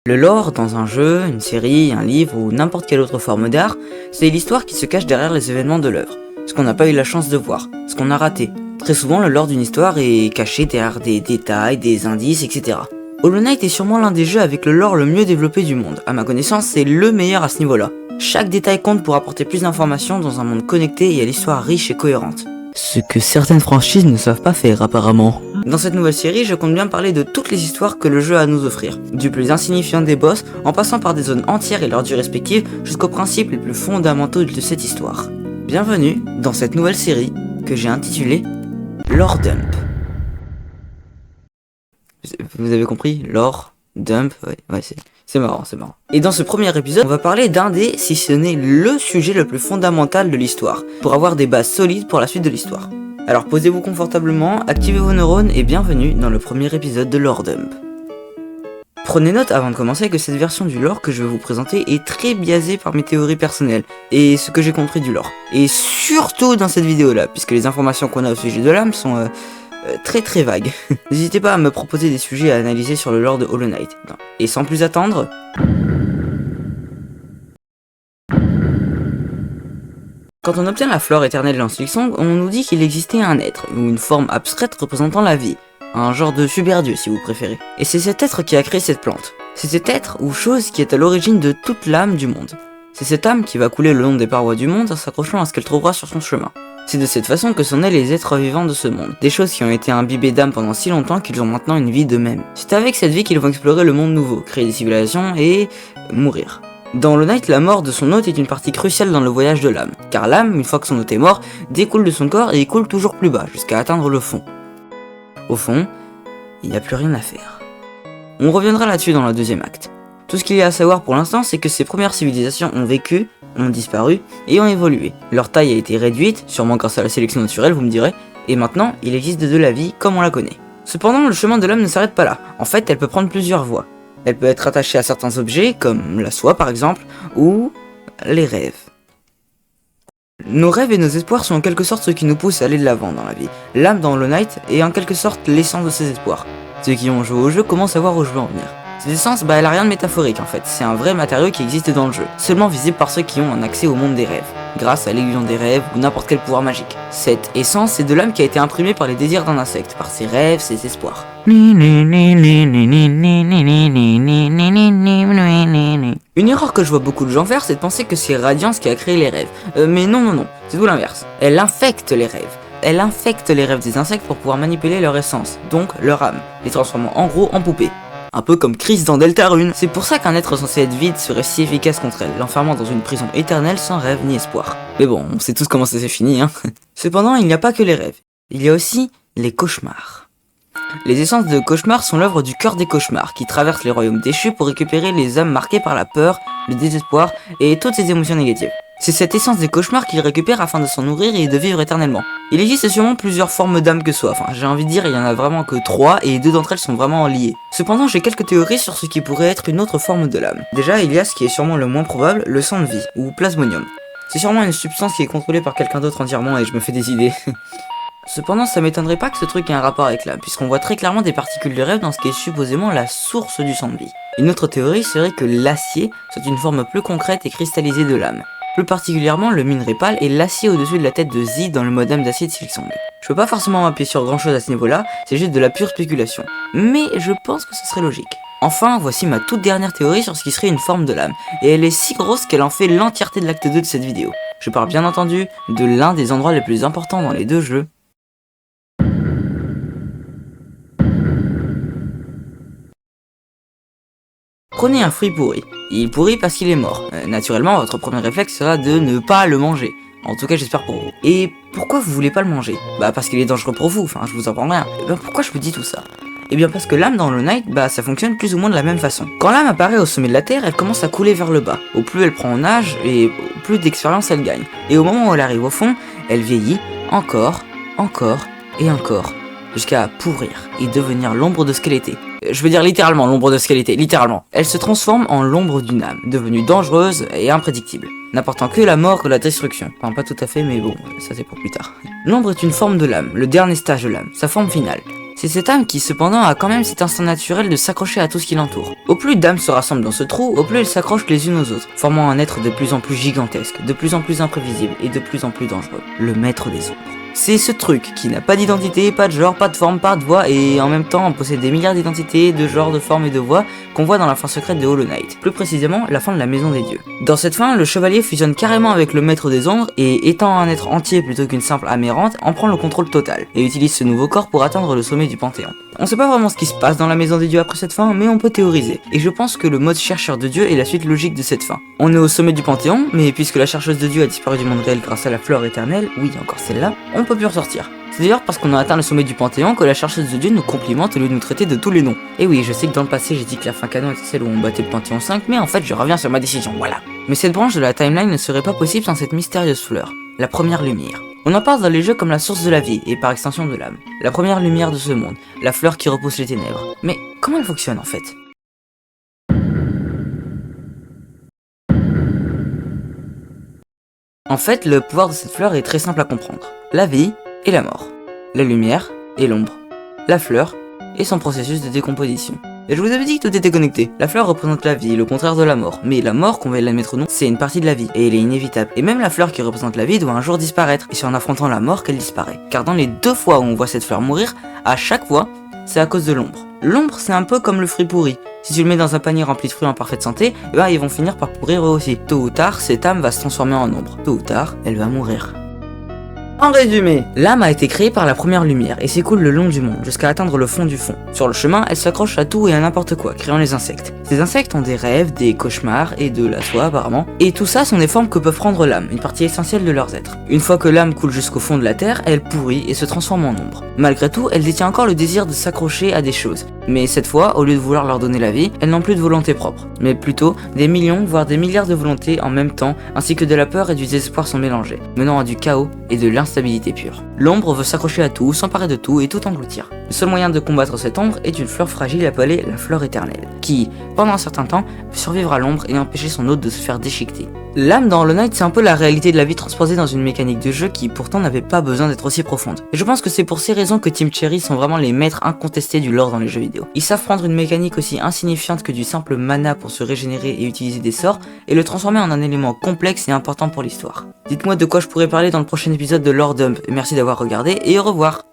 Le lore, dans un jeu, une série, un livre ou n'importe quelle autre forme d'art, c'est l'histoire qui se cache derrière les événements de l'œuvre, ce qu'on n'a pas eu la chance de voir, ce qu'on a raté. Très souvent, le lore d'une histoire est caché derrière des détails, des indices, etc. Hollow Knight est sûrement l'un des jeux avec le lore le mieux développé du monde. À ma connaissance, c'est le meilleur à ce niveau-là. Chaque détail compte pour apporter plus d'informations dans un monde connecté et à l'histoire riche et cohérente. Ce que certaines franchises ne savent pas faire apparemment. Dans cette nouvelle série, je compte bien parler de toutes les histoires que le jeu a à nous offrir. Du plus insignifiant des boss, en passant par des zones entières et leurs dieux respectives, jusqu'aux principes les plus fondamentaux de cette histoire. Bienvenue dans cette nouvelle série que j'ai intitulée Lore Dump. Vous avez compris? Lore Dump, ouais, c'est marrant. Et dans ce premier épisode, on va parler d'un des, si ce n'est le sujet le plus fondamental de l'histoire, pour avoir des bases solides pour la suite de l'histoire. Alors posez-vous confortablement, activez vos neurones et bienvenue dans le premier épisode de Lore Dump. Prenez note avant de commencer que cette version du lore que je vais vous présenter est très biaisée par mes théories personnelles et ce que j'ai compris du lore. Et surtout dans cette vidéo là, puisque les informations qu'on a au sujet de l'âme sont très vagues. N'hésitez pas à me proposer des sujets à analyser sur le lore de Hollow Knight. Et sans plus attendre... Quand on obtient la fleur éternelle dans Silksong, on nous dit qu'il existait un être, ou une forme abstraite représentant la vie. Un genre de super-dieu si vous préférez. Et c'est cet être qui a créé cette plante. C'est cet être ou chose qui est à l'origine de toute l'âme du monde. C'est cette âme qui va couler le long des parois du monde en s'accrochant à ce qu'elle trouvera sur son chemin. C'est de cette façon que sont nés les êtres vivants de ce monde. Des choses qui ont été imbibées d'âme pendant si longtemps qu'ils ont maintenant une vie d'eux-mêmes. C'est avec cette vie qu'ils vont explorer le monde nouveau, créer des civilisations et... mourir. Dans Hollow Knight, la mort de son hôte est une partie cruciale dans le voyage de l'âme. Car l'âme, une fois que son hôte est mort, découle de son corps et coule toujours plus bas, jusqu'à atteindre le fond. Au fond, il n'y a plus rien à faire. On reviendra là-dessus dans le deuxième acte. Tout ce qu'il y a à savoir pour l'instant, c'est que ces premières civilisations ont vécu, ont disparu et ont évolué. Leur taille a été réduite, sûrement grâce à la sélection naturelle, vous me direz, et maintenant, il existe de la vie comme on la connaît. Cependant, le chemin de l'âme ne s'arrête pas là. En fait, elle peut prendre plusieurs voies. Elle peut être attachée à certains objets, comme la soie par exemple, ou les rêves. Nos rêves et nos espoirs sont en quelque sorte ce qui nous pousse à aller de l'avant dans la vie. L'âme dans Hollow Knight est en quelque sorte l'essence de ces espoirs. Ceux qui ont joué au jeu commencent à voir où je veux en venir. Cette essence, elle a rien de métaphorique en fait, c'est un vrai matériau qui existe dans le jeu, seulement visible par ceux qui ont un accès au monde des rêves, grâce à l'illusion des rêves ou n'importe quel pouvoir magique. Cette essence, c'est de l'âme qui a été imprimée par les désirs d'un insecte, par ses rêves, ses espoirs. Une erreur que je vois beaucoup de gens faire, c'est de penser que c'est Radiance qui a créé les rêves. Mais non, c'est tout l'inverse. Elle infecte les rêves. Elle infecte les rêves des insectes pour pouvoir manipuler leur essence, donc leur âme, les transformant en gros en poupées. Un peu comme Chris dans Deltarune. C'est pour ça qu'un être censé être vide serait si efficace contre elle, l'enfermant dans une prison éternelle sans rêve ni espoir. Mais bon, on sait tous comment ça s'est fini, hein. Cependant, il n'y a pas que les rêves. Il y a aussi les cauchemars. Les essences de cauchemars sont l'œuvre du cœur des cauchemars, qui traversent les royaumes déchus pour récupérer les âmes marquées par la peur, le désespoir et toutes ces émotions négatives. C'est cette essence des cauchemars qu'il récupère afin de s'en nourrir et de vivre éternellement. Il existe sûrement plusieurs formes d'âmes que soi, j'ai envie de dire il y en a vraiment que 3 et 2 d'entre elles sont vraiment liées. Cependant j'ai quelques théories sur ce qui pourrait être une autre forme de l'âme. Déjà il y a ce qui est sûrement le moins probable, le sang de vie, ou plasmonium. C'est sûrement une substance qui est contrôlée par quelqu'un d'autre entièrement et je me fais des idées. Cependant ça m'étonnerait pas que ce truc ait un rapport avec l'âme, puisqu'on voit très clairement des particules de rêve dans ce qui est supposément la source du sang de vie. Une autre théorie serait que l'acier soit une forme plus concrète et cristallisée de l'âme. Plus particulièrement le minerai pâle et l'acier au-dessus de la tête de Z dans le modem d'acier de Silksong. Je peux pas forcément m'appuyer sur grand chose à ce niveau-là, c'est juste de la pure spéculation. Mais je pense que ce serait logique. Enfin, voici ma toute dernière théorie sur ce qui serait une forme de l'âme, et elle est si grosse qu'elle en fait l'entièreté de l'acte 2 de cette vidéo. Je parle bien entendu de l'un des endroits les plus importants dans les deux jeux. Prenez un fruit pourri. Il pourrit parce qu'il est mort. Naturellement, votre premier réflexe sera de ne pas le manger. En tout cas, j'espère pour vous. Et pourquoi vous voulez pas le manger? Bah parce qu'il est dangereux pour vous, je vous apprends rien. Et pourquoi je vous dis tout ça? Eh bien parce que l'âme dans Hollow Knight, ça fonctionne plus ou moins de la même façon. Quand l'âme apparaît au sommet de la terre, elle commence à couler vers le bas. Au plus elle prend en âge, et au plus d'expérience elle gagne. Et au moment où elle arrive au fond, elle vieillit encore, et encore, jusqu'à pourrir et devenir l'ombre de ce qu'elle était. Je veux dire littéralement l'ombre de ce qu'elle était, littéralement. Elle se transforme en l'ombre d'une âme, devenue dangereuse et imprédictible, n'apportant que la mort et la destruction. Enfin pas tout à fait, mais bon, ça c'est pour plus tard. L'ombre est une forme de l'âme, le dernier stage de l'âme, sa forme finale. C'est cette âme qui cependant a quand même cet instinct naturel de s'accrocher à tout ce qui l'entoure. Au plus d'âmes se rassemblent dans ce trou, au plus elles s'accrochent les unes aux autres, formant un être de plus en plus gigantesque, de plus en plus imprévisible et de plus en plus dangereux, le maître des ombres. C'est ce truc qui n'a pas d'identité, pas de genre, pas de forme, pas de voix et en même temps possède des milliards d'identités, de genres, de formes et de voix qu'on voit dans la fin secrète de Hollow Knight, plus précisément la fin de la Maison des Dieux. Dans cette fin, le chevalier fusionne carrément avec le maître des ombres et étant un être entier plutôt qu'une simple âme errante, en prend le contrôle total et utilise ce nouveau corps pour atteindre le sommet du Panthéon. On sait pas vraiment ce qui se passe dans la Maison des Dieux après cette fin, mais on peut théoriser, et je pense que le mode chercheur de Dieu est la suite logique de cette fin. On est au sommet du Panthéon, mais puisque la chercheuse de Dieu a disparu du monde réel grâce à la fleur éternelle, oui encore celle-là, on peut plus ressortir. C'est d'ailleurs parce qu'on a atteint le sommet du Panthéon que la chercheuse de Dieu nous complimente au lieu de nous traiter de tous les noms. Et oui, je sais que dans le passé j'ai dit que la fin canon était celle où on battait le Panthéon 5, mais en fait je reviens sur ma décision, voilà. Mais cette branche de la timeline ne serait pas possible sans cette mystérieuse fleur, la première lumière. On en parle dans les jeux comme la source de la vie, et par extension de l'âme. La première lumière de ce monde, la fleur qui repousse les ténèbres. Mais comment elle fonctionne en fait ? En fait, le pouvoir de cette fleur est très simple à comprendre. La vie et la mort. La lumière et l'ombre. La fleur et son processus de décomposition. Et je vous avais dit que tout était connecté. La fleur représente la vie, le contraire de la mort. Mais la mort, qu'on veuille l'admettre ou non, c'est une partie de la vie, et elle est inévitable. Et même la fleur qui représente la vie doit un jour disparaître, et c'est en affrontant la mort qu'elle disparaît. Car dans les 2 fois où on voit cette fleur mourir, à chaque fois, c'est à cause de l'ombre. L'ombre, c'est un peu comme le fruit pourri. Si tu le mets dans un panier rempli de fruits en parfaite santé, ils vont finir par pourrir eux aussi. Tôt ou tard, cette âme va se transformer en ombre. Tôt ou tard, elle va mourir. En résumé, l'âme a été créée par la première lumière et s'écoule le long du monde jusqu'à atteindre le fond du fond. Sur le chemin, elle s'accroche à tout et à n'importe quoi, créant les insectes. Ces insectes ont des rêves, des cauchemars et de la soie apparemment. Et tout ça sont des formes que peuvent prendre l'âme, une partie essentielle de leurs êtres. Une fois que l'âme coule jusqu'au fond de la terre, elle pourrit et se transforme en ombre. Malgré tout, elle détient encore le désir de s'accrocher à des choses. Mais cette fois, au lieu de vouloir leur donner la vie, elles n'ont plus de volonté propre. Mais plutôt, des millions, voire des milliards de volontés en même temps, ainsi que de la peur et du désespoir sont mélangés, menant à du chaos et de l'instabilité pure. L'ombre veut s'accrocher à tout, s'emparer de tout et tout engloutir. Le seul moyen de combattre cette ombre est une fleur fragile appelée la fleur éternelle, qui, pendant un certain temps, peut survivre à l'ombre et empêcher son hôte de se faire déchiqueter. L'âme dans Hollow Knight, c'est un peu la réalité de la vie transposée dans une mécanique de jeu qui pourtant n'avait pas besoin d'être aussi profonde. Et je pense que c'est pour ces raisons que Team Cherry sont vraiment les maîtres incontestés du lore dans les jeux vidéo. Ils savent prendre une mécanique aussi insignifiante que du simple mana pour se régénérer et utiliser des sorts, et le transformer en un élément complexe et important pour l'histoire. Dites-moi de quoi je pourrais parler dans le prochain épisode de Lore Dump, merci d'avoir regardé et au revoir.